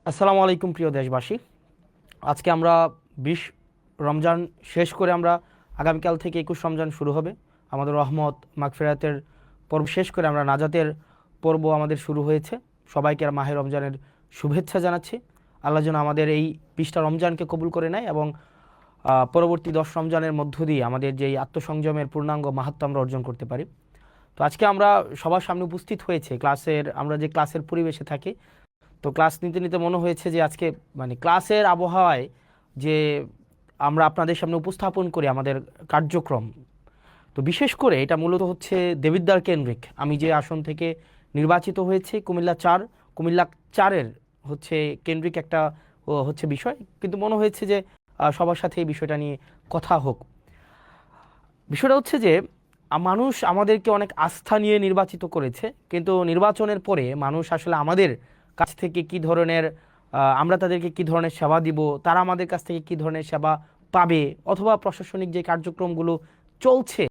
আসসালামু আলাইকুম প্রিয় দেশবাসী। আজকে আমরা 20 রমজান শেষ করে আমরা আগামীকাল থেকে 21 রমজান শুরু হবে। আমাদের রহমত মাগফিরাতের পর্ব শেষ করে আমরা নাজাতের পর্ব আমাদের শুরু হয়েছে। সবাইকে মাহে রমজানের শুভেচ্ছা জানাচ্ছি। আল্লাহ যেন আমাদের এই 20টা রমজানকে কবুল করে নেয় এবং পরবর্তী 10 রমজানের মধ্য দিয়ে আমাদের যেই আত্মসংযমের পূর্ণাঙ্গ মাহাত্ম্য আমরা অর্জন করতে পারি। তো আজকে আমরা সবার সামনে উপস্থিত হয়েছে আমরা যে ক্লাসের পরিবেশে থাকি। তো ক্লাস নিতে নিতে মনে হয়েছে যে আজকে ক্লাসের আবহাওয়ায় যে আমরা আপনাদের সামনে উপস্থাপন করি আমাদের কার্যক্রম। তো বিশেষ করে এটা মূলত হচ্ছে দেবিদ্বার কেন্দ্রিক। আমি যে আসন থেকে নির্বাচিত হয়েছি কুমিল্লা 4-এর হচ্ছে কেন্দ্রিক একটা হচ্ছে বিষয়, কিন্তু মনে হয়েছে যে সবার সাথে এই বিষয়টা নিয়ে কথা হোক। বিষয়টা হচ্ছে যে মানুষ আমাদেরকে অনেক আস্থা নিয়ে নির্বাচিত করেছে, কিন্তু নির্বাচনের পরে মানুষ আসলে আমাদের কাছ থেকে কি ধরনের আমরা তাদেরকে কি ধরনের সেবা দিব, তারা আমাদের কাছ থেকে কি ধরনের সেবা পাবে, অথবা প্রশাসনিক যে কার্যক্রমগুলো চলছে